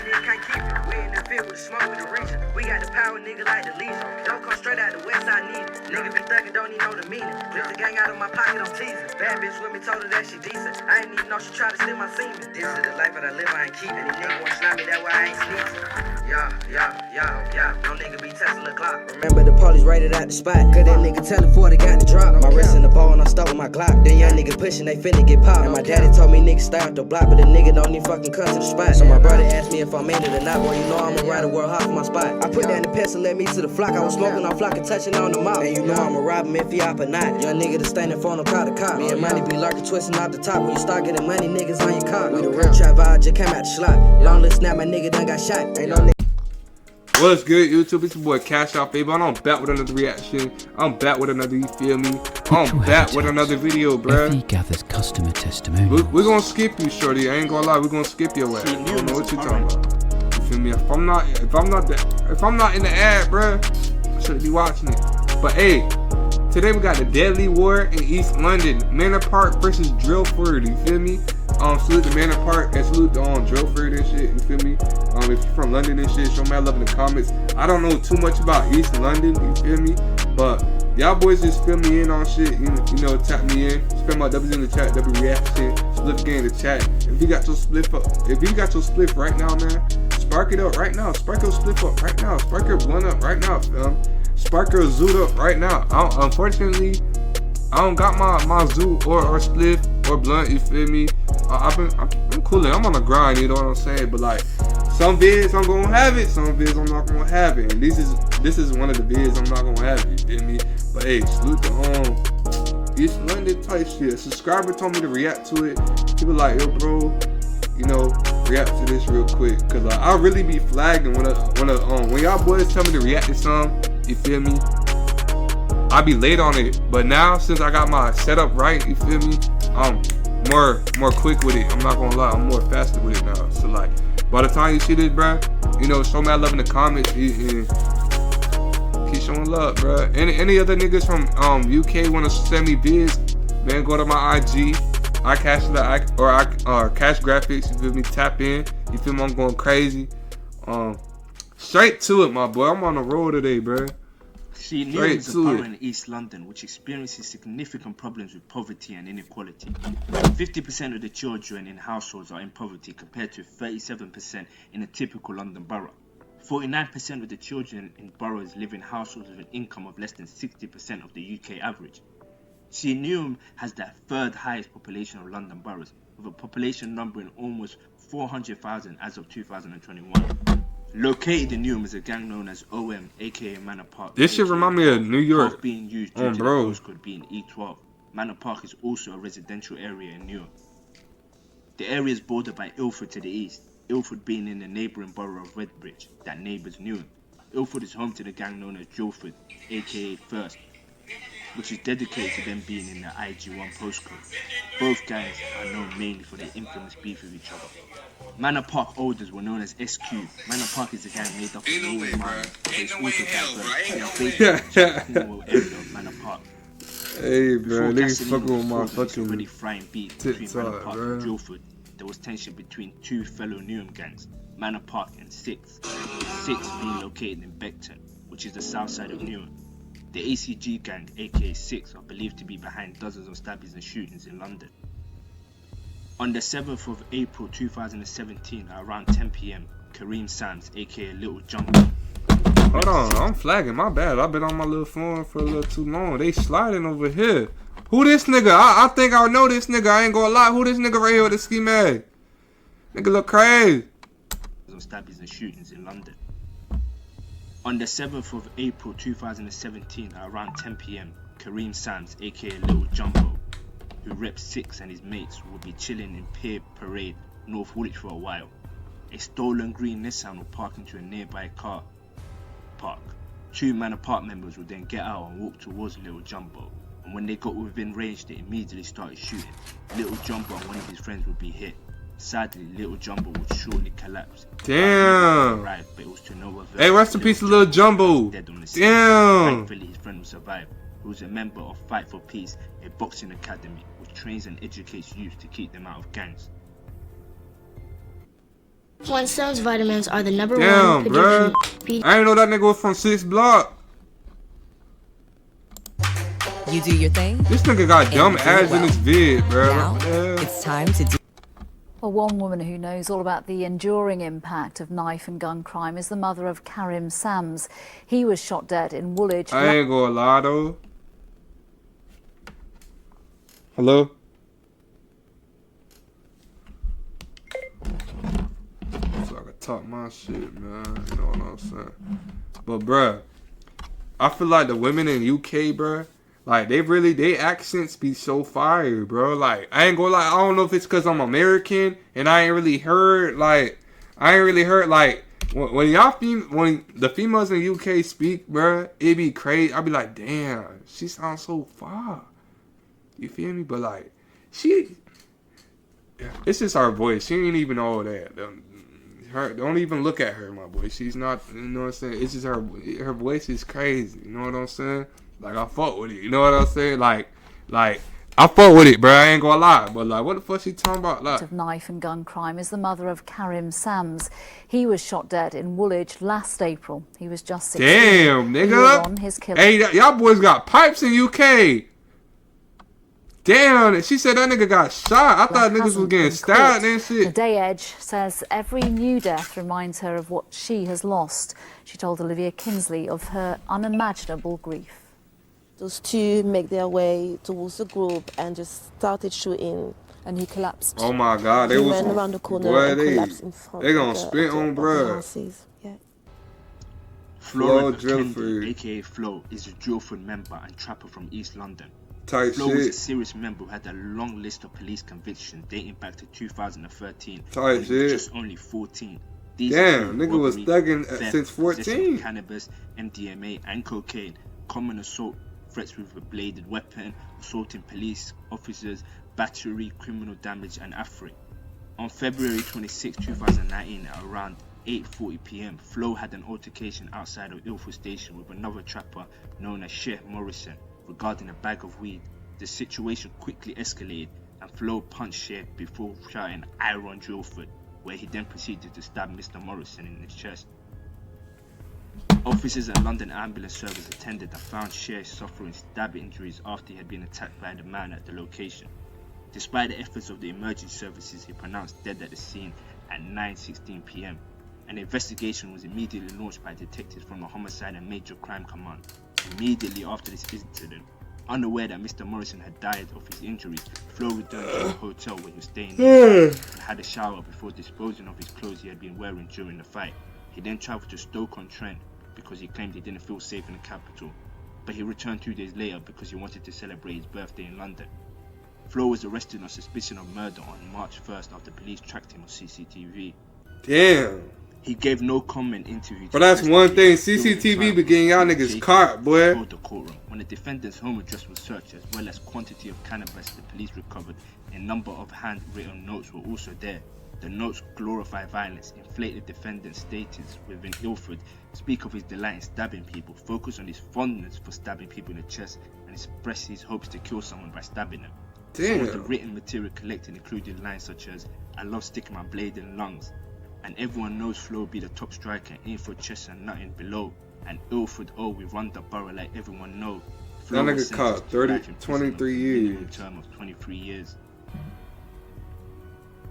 nigga can't keep it. We in the field with the smoke with the reason. We got the power, nigga, like the leason. Don't come straight out the west, I need it. Nigga be thuggin', don't even know the meaning. Rip the gang out of my pocket, I'm teasing. Bad bitch with me, told her that she decent. I ain't even know she tried to steal my semen. This is the life that I live, I ain't keeping. Any nigga wanna slap me, that why I ain't sneezing. Yeah. No nigga be testing the clock. Remember the police raided out the spot. Cause that nigga telling for they got the drop. My wrist in the ball and I stuck with my Glock. Then young nigga pushing, they finna get popped. And my daddy told me niggas stay out the block, but the nigga don't even fucking come to the spot. So my brother asked me if I made it or not. Boy, you know I'ma ride a world hard for my spot. I put that in the pistol, led me to the flock. I was smoking on flock and touching on the mouth. And you know I'ma rob him if he op or not. Young nigga that's standing for no call the cop. Me and money be lurking, twisting off the top. When you start getting money, niggas on your cock. We the real trap vibe, just came out the slot. Long list snap, my nigga done got shot. Ain't no nigga. What's good, YouTube? It's your boy CashOutFabo, and I'm back with another reaction. I'm back with another, you feel me? I'm back with another video, bruh. He gathers customer testimonials. We're gonna skip you, shorty. I ain't gonna lie, we're gonna skip your ass. I don't know what you're talking about. You feel me? If I'm not in the ad, bruh, I shouldn't be watching it. But hey, today we got the deadly war in East London. Manor Park versus Drillford, you feel me? Salute the Manor Park and salute the Drillford and shit, you feel me? If you're from London and shit, show me love in the comments. I don't know too much about East London, you feel me? But y'all boys just fill me in on shit, you know, tap me in. Spam my W's in the chat, W reaction, split game in the chat. If you got your spliff up, if you got your spliff right now, man, spark it up right now. Spark your spliff up right now. Spark your blunt up right now, fam. Spark your zoot up right now. Unfortunately, I don't got my zoo or spliff or blunt, you feel me? I'm cooling. I'm on the grind, you know what I'm saying? But like, some vids I'm gonna have it, some vids I'm not gonna have it. And this is one of the vids I'm not gonna have it, you feel me? But hey, salute to East London type shit. A subscriber told me to react to it. People like, yo bro, you know, react to this real quick. Cause like, I really be flagging when y'all boys tell me to react to something, you feel me? I be late on it, but now since I got my setup right, you feel me? I'm more quick with it. I'm not gonna lie, I'm more faster with it now. So like, by the time you see this, bruh, you know, show me love in the comments and keep showing love, bruh. Any other niggas from UK wanna send me vids, man, go to my IG, Cash Graphics, you feel me? Tap in, you feel me? I'm going crazy. Straight to it, my boy. I'm on the road today, bruh. See, Neil is a borough in East London which experiences significant problems with poverty and inequality. 50% of the children in households are in poverty compared to 37% in a typical London borough. 49% of the children in boroughs live in households with an income of less than 60% of the UK average. See, Newham has the third highest population of London boroughs, with a population numbering almost 400,000 as of 2021. Located in Newham is a gang known as OM, aka Manor Park. This shit remind me of New York. Being used due to the postcode being E12. Manor Park is also a residential area in Newham. The area is bordered by Ilford to the east, Ilford being in the neighbouring borough of Redbridge that neighbours Newham. Ilford is home to the gang known as Drillford, aka First, which is dedicated to them being in the IG1 postcode. Both gangs are known mainly for their infamous beef with each other. Manor Park holders were known as SQ. Manor Park is a gang made up of Northern miners, but it's also diverse. Cornwall area of Manor Park. Hey, bro, niggas fucking with my fucking already frying beef between Manor Park and Drillford. There was tension between two fellow Newham gangs, Manor Park and Six. Six being located in Beckton, which is the south side of Newham. The ACG gang, aka Six, are believed to be behind dozens of stabbings and shootings in London. On the 7th of April 2017 at around 10 PM, Kareem Sams, aka Little Jumbo. Hold on, I'm flagging, my bad. I've been on my little phone for a little too long. They sliding over here. Who this nigga? I think I know this nigga, I ain't gonna lie. Who this nigga right here with the ski mag? Nigga look crazy. Some stabbings and shootings in London. On the 7th of April 2017 at around 10 PM, Kareem Sams, aka Little Jumbo, who reps Six and his mates, will be chilling in Pier Parade, North Woolwich for a while. A stolen green Nissan will park into a nearby car park. Two Manor Park members would then get out and walk towards Little Jumbo, and when they got within range they immediately started shooting. Little Jumbo and one of his friends would be hit. Sadly, Little Jumbo would shortly collapse. Damn. Arrived, but it was to no avail. Hey, rest in peace, Little Jumbo. Dead on the scene. Damn. Thankfully, his friend will survive. Who is a member of Fight for Peace, a boxing academy which trains and educates youth to keep them out of gangs. One Subs vitamins are the number Damn, one prediction. bruh. I didn't know that nigga was from 6th Block. You do your thing. This nigga got dumb do it ads in well. his vid, bruh. Now, Yeah. it's time to do. Well, one woman who knows all about the enduring impact of knife and gun crime is the mother of Karim Sams. He was shot dead in Woolwich. I ain't gonna lie though. Hello? So I can talk my shit, man. You know what I'm saying? But bruh, I feel like the women in UK, bruh, like they accents be so fire, bro. Like I ain't gonna lie, I don't know if it's cause I'm American and I ain't really heard like when the females in UK speak, bruh, it be crazy. I be like, damn, she sounds so far. You feel me? But like it's just her voice. She ain't even all that. Don't even look at her, my boy. She's not, you know what I'm saying? It's just her voice is crazy. You know what I'm saying? Like, I fuck with it. You know what I'm saying? Like, I fuck with it, bro. I ain't gonna lie. But, like, what the fuck she talking about? Like, of knife and gun crime is the mother of Karim Sams. He was shot dead in Woolwich last April. He was just 16. damn, nigga. On his killer. Hey, y'all boys got pipes in UK. Damn, she said that nigga got shot. I thought niggas was getting stabbed and The shit. Day Edge says every new death reminds her of what she has lost. She told Olivia Kinsley of her unimaginable grief. Those two make their way towards the group and just started shooting. And he collapsed. Oh my God, they He was went around the corner boy, and collapsed in front they of gonna the- spit of the- on of the bruh. houses. Yeah. Flo Florence Drillford. Kendi, aka Flo, is a Drillford member and trapper from East London. Type Flo was a shit. serious member who had a long list of police convictions dating back to 2013. Type when he shit. was just only 14. These Damn, include nigga was robbery, thugging theft, since possession of 14. Cannabis, MDMA, and cocaine, common assault, threats with a bladed weapon, assaulting police officers, battery, criminal damage, and affray. On February 26, 2019, at around 8:40 p.m, Flo had an altercation outside of Ilford Station with another trapper known as Sheikh Morrison regarding a bag of weed. The situation quickly escalated and Flo punched Sheikh before shouting "Iron Drillford," where he then proceeded to stab Mr. Morrison in his chest. Officers and London Ambulance Service attended and found Sheikh suffering stab injuries after he had been attacked by the man at the location. Despite the efforts of the emergency services, he pronounced dead at the scene at 9:16 p.m. An investigation was immediately launched by detectives from the Homicide and Major Crime Command. Immediately after this incident, unaware that Mr. Morrison had died of his injuries, Flo returned to the hotel where he was staying and had a shower before disposing of his clothes he had been wearing during the fight. He then travelled to Stoke-on-Trent because he claimed he didn't feel safe in the capital, but he returned 2 days later because he wanted to celebrate his birthday in London. Flo was arrested on suspicion of murder on March 1st after police tracked him on CCTV. Damn. He gave no comment interview. But that's one thing, CCTV be getting y'all niggas caught, boy. The courtroom. When the defendant's home address was searched, as well as quantity of cannabis the police recovered, a number of handwritten notes were also there. The notes glorify violence, inflate the defendant's status within Ilford, speak of his delight in stabbing people, focus on his fondness for stabbing people in the chest, and express his hopes to kill someone by stabbing them. Some of the written material collected included lines such as, "I love sticking my blade in lungs," and "Everyone knows Flo be the top striker, aim for chest and nothing below," and "Ilford, oh, we run the borough like everyone know." Flo That was nigga caught sentenced to life 23 imprisonment with a minimum years. term of 23 years.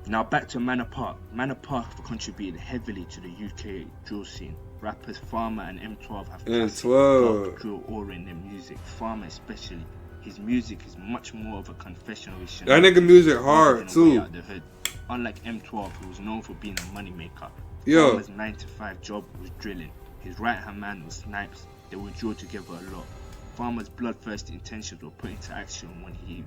Now back to Manor Park. Manor Park have contributed heavily to the UK drill scene. Rappers Farmer and M12 have classic block drill aura in their music. Farmer especially. His music is much more of a confessional. That nigga music hard too. Out the hood. Unlike M12, who was known for being a moneymaker, Yo. Farmer's 9-to-5 job was drilling. His right-hand man was Snipes. They would drill together a lot. Farmer's bloodthirsty intentions were put into action when he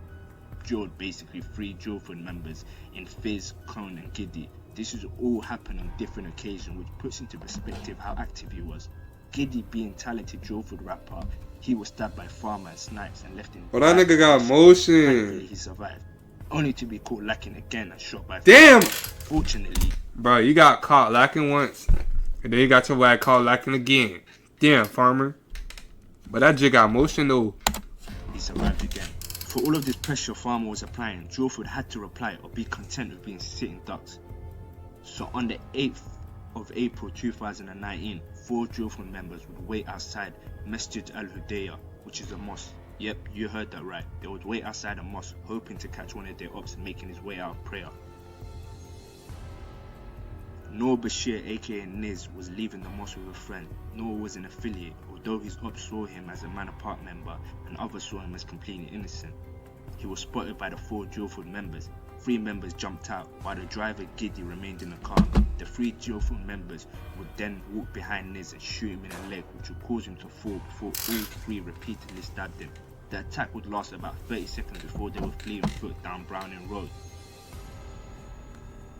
drilled basically 3 Drillford members in Fizz, Cone and Giddy. This was all happened on different occasions, which puts into perspective how active he was. Giddy, being talented Drillford rapper, he was stabbed by Farmer and Snipes and left in. But that nigga got Thankfully, motion. he survived, only to be caught lacking again and shot by Damn. Farmer. Fortunately, Bro, you got caught lacking once, and then you got your ass caught lacking again. Damn, Farmer. But that jig got motion though. he survived again. For all of this pressure Farmer was applying, Drillford had to reply or be content with being sitting ducks. So on the 8th of April 2019, 4 Drillford members would wait outside Masjid al-Hudayah, which is a mosque. Yep, you heard that right. They would wait outside a mosque, hoping to catch one of their ops making his way out of prayer. Noor Bashir, aka Niz, was leaving the mosque with a friend. Noor was an affiliate, although his ops saw him as a Manor Park member and others saw him as completely innocent. He was spotted by the 4 Drillford members. 3 members jumped out, while the driver Giddy remained in the car. The 3 Drillford members would then walk behind Niz and shoot him in the leg, which would cause him to fall before all 3 repeatedly stabbed him. The attack would last about 30 seconds before they would flee on foot down Browning Road.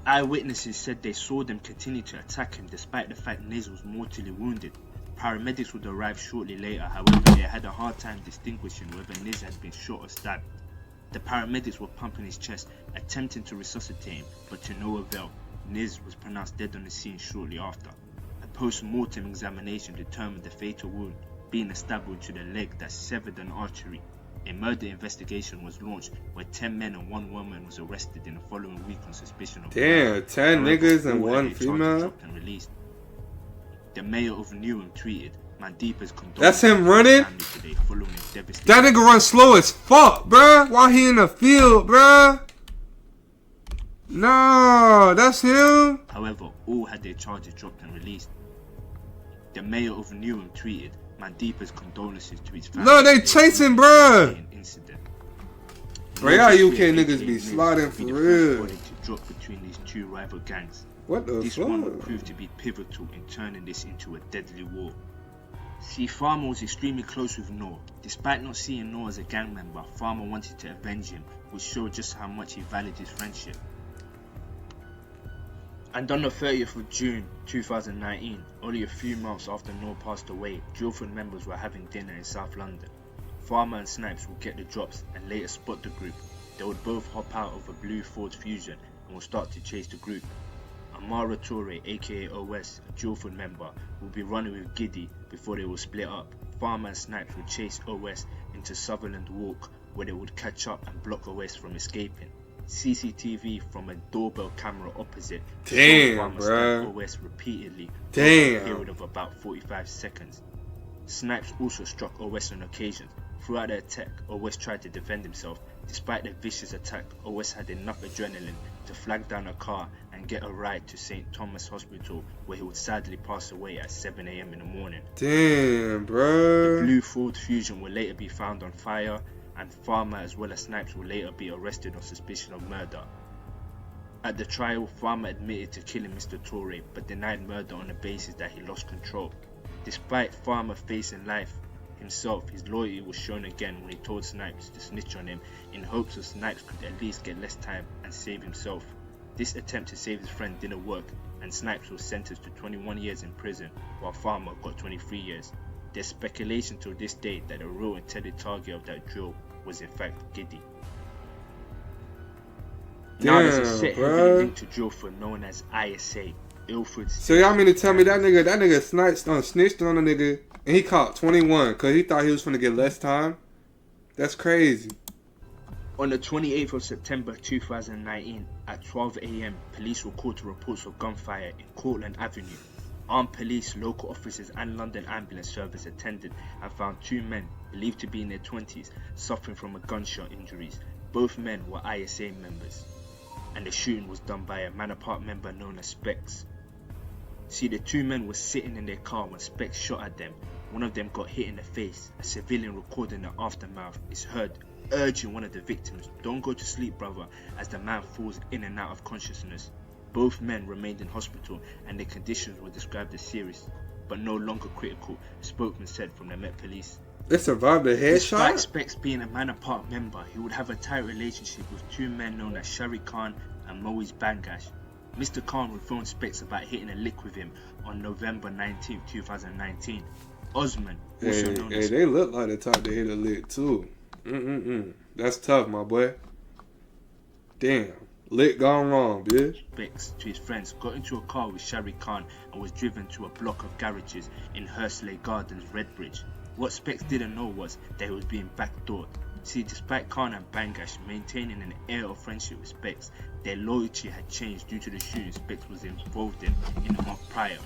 Eyewitnesses said they saw them continue to attack him despite the fact Niz was mortally wounded. Paramedics would arrive shortly later, however they had a hard time distinguishing whether Niz had been shot or stabbed. The paramedics were pumping his chest, attempting to resuscitate him, but to no avail. Niz was pronounced dead on the scene shortly after. A post-mortem examination determined the fatal wound being a stab wound to the leg that severed an artery. A murder investigation was launched where 10 men and 1 woman was arrested in the following week on suspicion of murder. 10 niggas and 1 female? And released. The mayor of Newham tweeted, Mandeepa's condolences. That's him running? Today following a devastating That nigga run slow as fuck, bruh. While he in the field, bruh. No, that's him. However, all had their charges dropped and released. The mayor of Newham tweeted, Mandeepa's condolences to his family. Look, they chasing, bruh. Incident. Bro, y'all UK niggas be sliding for real. To drop between these 2 rival gangs. What the This fuck? one would prove to be pivotal in turning this into a deadly war. See, Farmer was extremely close with Noor. Despite not seeing Noor as a gang member, Farmer wanted to avenge him, which showed just how much he valued his friendship. And on the 30th of June 2019, only a few months after Noor passed away, Drillford members were having dinner in South London. Farmer and Snipes would get the drops and later spot the group. They would both hop out of a blue Ford Fusion and would start to chase the group. Amara Toure, aka OS, a Drillford member, would be running with Giddy before they would split up. Farmer and Snipes would chase OS into Sutherland Walk, where they would catch up and block OS from escaping. CCTV from a doorbell camera opposite Damn, Farmer bruh. OS repeatedly Damn. for a period of about 45 seconds. Snipes also struck OS on occasions. Throughout the attack, OS tried to defend himself. Despite the vicious attack, OS had enough adrenaline to flag down a car and get a ride to St. Thomas Hospital, where he would sadly pass away at 7 AM in the morning. Damn, The bruh. blue Ford Fusion will later be found on fire, and Farmer as well as Snipes will later be arrested on suspicion of murder. At the trial, Farmer admitted to killing Mr. Toure, but denied murder on the basis that he lost control. Despite Farmer facing life himself, his loyalty was shown again when he told Snipes to snitch on him in hopes that Snipes could at least get less time and save himself. This attempt to save his friend didn't work, and Snipes was sentenced to 21 years in prison, while Farmer got 23 years. There's speculation to this day that the real intended target of that drill was in fact Giddy. Now there's a set heavily linked to Drillford known as ISA, Ilford's. So y'all mean to tell me that nigga Snipes snitched on a nigga and he caught 21 because he thought he was gonna get less time? That's crazy. On the 28th of September 2019 at 12 AM, police were called to reports of gunfire in Cortlandt Avenue. Armed police, local officers and London Ambulance Service attended and found 2 men, believed to be in their 20s, suffering from a gunshot injuries. Both men were ISA members, and the shooting was done by a Manor Park member known as Specs. See, the 2 men were sitting in their car when Specs shot at them. One of them got hit in the face. A civilian recording the aftermath is heard urging one of the victims, "Don't go to sleep, brother," as the man falls in and out of consciousness. Both men remained in hospital and their conditions were described as serious, but no longer critical, a spokesman said from the Met Police. They survived a Despite headshot? Specs being a Manor Park member, he would have a tight relationship with 2 men known as Shari Khan and Moise Bangash. Mr. Khan would phone Specs about hitting a lick with him on November 19, 2019. Osman, also known as They look like the type to hit a lick too. That's tough, my boy. Damn. Lick gone wrong, bitch. Specs to his friends, got into a car with Shari Khan and was driven to a block of garages in Hursley Gardens, Redbridge. What Specs didn't know was that he was being backdoored. See, despite Khan and Bangash maintaining an air of friendship with Specs, their loyalty had changed due to the shooting Specs was involved in a month prior.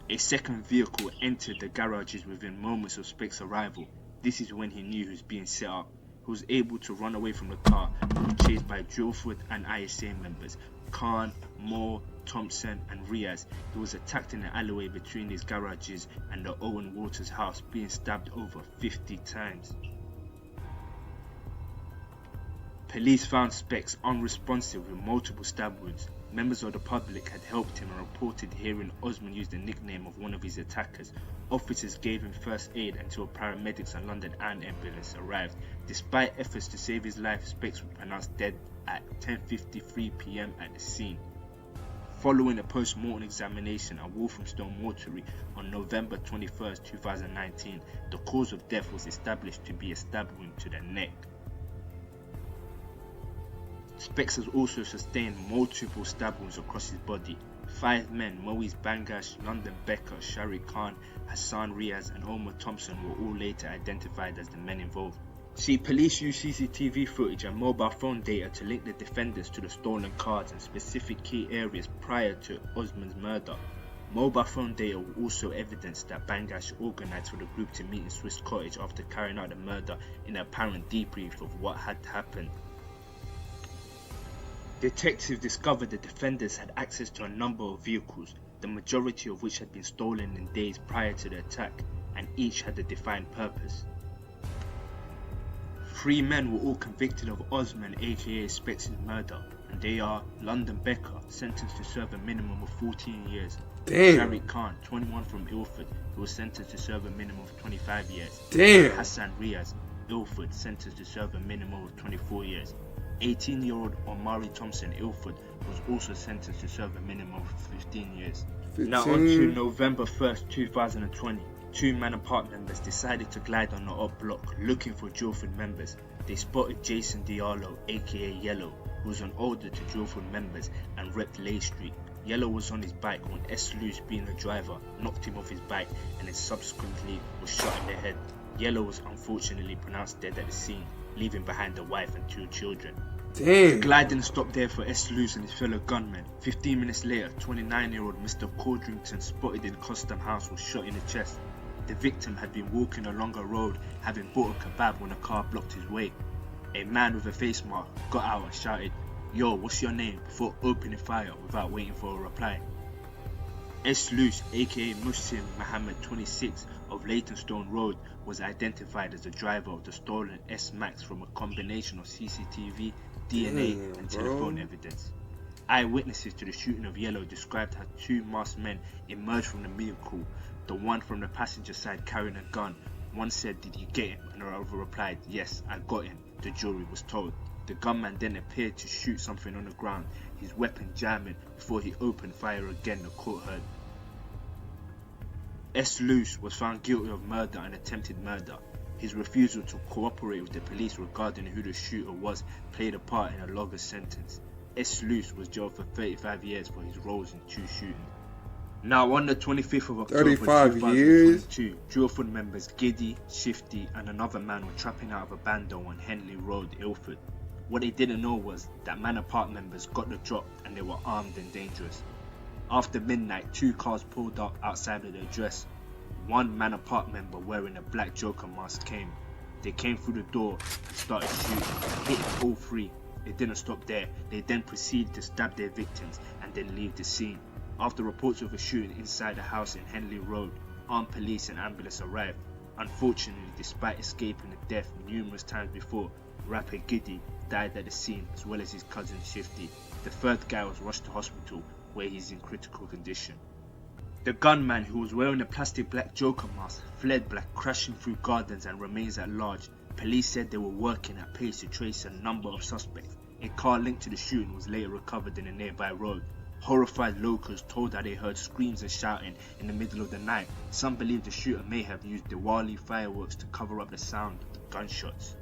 A second vehicle entered the garages within moments of Specs' arrival. This is when he knew he was being set up. He was able to run away from the car, but was chased by Drillford and ISA members, Khan, Moore, Thompson and Riaz. He was attacked in the alleyway between his garages and the Owen Waters house, being stabbed over 50 times. Police found Specs unresponsive with multiple stab wounds. Members of the public had helped him and reported hearing Osman use the nickname of one of his attackers. Officers gave him first aid until paramedics and London Ant ambulance arrived. Despite efforts to save his life, Specs was pronounced dead at 10:53 p.m. at the scene. Following a post-mortem examination at Walthamstow Mortuary on November 21, 2019, the cause of death was established to be a stab wound to the neck. Specs has also sustained multiple stab wounds across his body. 5 men, Moise Bangash, London Becker, Sharik Khan, Hassan Riaz and Omar Thompson were all later identified as the men involved. See, police used CCTV footage and mobile phone data to link the defendants to the stolen cars and specific key areas prior to Osman's murder. Mobile phone data will also evidence that Bangash organised for the group to meet in Swiss Cottage after carrying out the murder in an apparent debrief of what had happened. Detectives discovered the defendants had access to a number of vehicles, the majority of which had been stolen in days prior to the attack, and each had a defined purpose. 3 men were all convicted of Osman aka Specs' murder, and they are London Becker, sentenced to serve a minimum of 14 years. Damn. Sharik Khan, 21 from Ilford, who was sentenced to serve a minimum of 25 years. Damn. Hassan Riaz, Ilford, sentenced to serve a minimum of 24 years. 18-year-old Omari Thompson, Ilford, was also sentenced to serve a minimum of 15 years. 15. Now on to November 1st, 2020. 2 Manor Park members decided to glide on the up block looking for Drillford members. They spotted Jason Diallo, aka Yellow, who was an older to Drillford members and repped Leigh Street. Yellow was on his bike when S. Luce, being the driver, knocked him off his bike and then subsequently was shot in the head. Yellow was unfortunately pronounced dead at the scene, leaving behind a wife and 2 children. Damn. The glide didn't stop there for S. Luce and his fellow gunmen. 15 minutes later, 29-year-old Mr. Cordrington, spotted in Custom House, was shot in the chest. The victim had been walking along a road, having bought a kebab when a car blocked his way. A man with a face mask got out and shouted, "Yo, what's your name?" before opening fire without waiting for a reply. S. Luce, aka Muslim Muhammad 26 of Leytonstone Road, was identified as the driver of the stolen S-Max from a combination of CCTV, DNA and telephone evidence. Eyewitnesses to the shooting of Yellow described how 2 masked men emerged from the vehicle, the one from the passenger side carrying a gun. One said, "Did you get him?" and the other replied, "Yes, I got him," the jury was told. The gunman then appeared to shoot something on the ground, his weapon jamming before he opened fire again, the court heard. S. Luce was found guilty of murder and attempted murder. His refusal to cooperate with the police regarding who the shooter was played a part in a logger's sentence. S. Luce was jailed for 35 years for his roles in 2 shootings. Now on the 25th of October 2022, Drillford members Giddy, Shifty and another man were trapping out of a bando on Henley Road, Ilford. What they didn't know was that Manor Park members got the drop and they were armed and dangerous. After midnight, 2 cars pulled up outside of the address. 1 Manor Park member wearing a black Joker mask came. They came through the door and started shooting, hitting all 3. They didn't stop there. They then proceeded to stab their victims and then leave the scene. After reports of a shooting inside a house in Henley Road, armed police and ambulance arrived. Unfortunately, despite escaping the death numerous times before, rapper Giddy died at the scene as well as his cousin Shifty. The 3rd guy was rushed to hospital where he's in critical condition. The gunman, who was wearing a plastic black Joker mask, fled black, crashing through gardens and remains at large. Police said they were working at pace to trace a number of suspects. A car linked to the shooting was later recovered in a nearby road. Horrified locals told that they heard screams and shouting in the middle of the night. Some believe the shooter may have used Diwali fireworks to cover up the sound of the gunshots.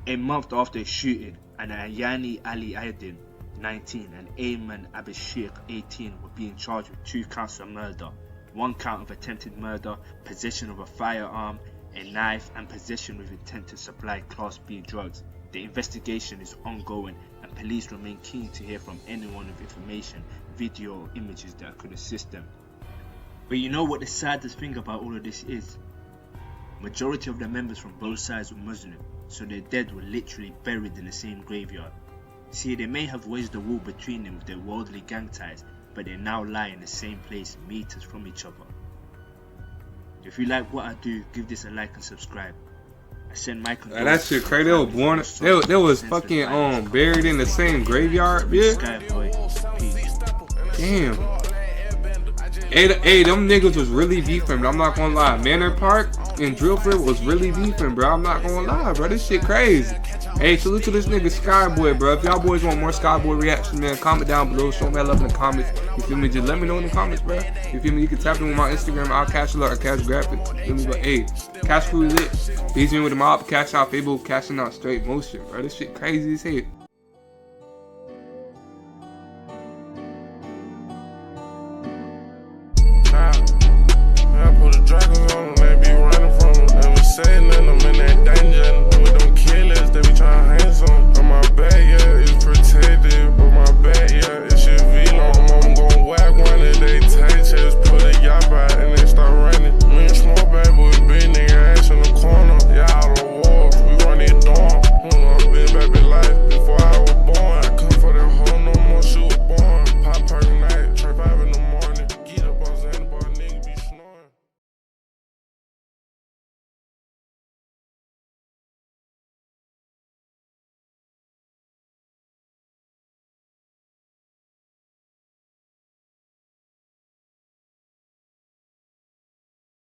A month after the shooting, an Ayani Ali Aydin, 19, and Ayman Abishir, 18, were being charged with 2 counts of murder, 1 count of attempted murder, possession of a firearm, a knife, and possession with intent to supply Class B drugs. The investigation is ongoing, and police remain keen to hear from anyone with information, video, or images that could assist them. But you know what the saddest thing about all of this is? Majority of the members from both sides were Muslim, so their dead were literally buried in the same graveyard. See, they may have wedged a wall between them with their worldly gang ties, but they now lie in the same place, meters from each other. If you like what I do, give this a like and subscribe. I send my condolences. That shit crazy. They were born. They was fucking buried in the same graveyard, bitch. Damn. Hey, them niggas was really beefing, but I'm not gonna lie. Manor Park and Drillford was really beefing, bro. I'm not gonna lie, bro. This shit crazy. Hey, salute to this nigga Skyboy, bro. If y'all boys want more Skyboy reaction, man, comment down below. Show me that love in the comments. You feel me? Just let me know in the comments, bro. You feel me? You can tap in with my Instagram. I'll cash a lot or cash graphics. Feel me? But hey, cash food lit. These in with the mob, CashOutFabo, cashing out straight motion, bro. This shit crazy as hell.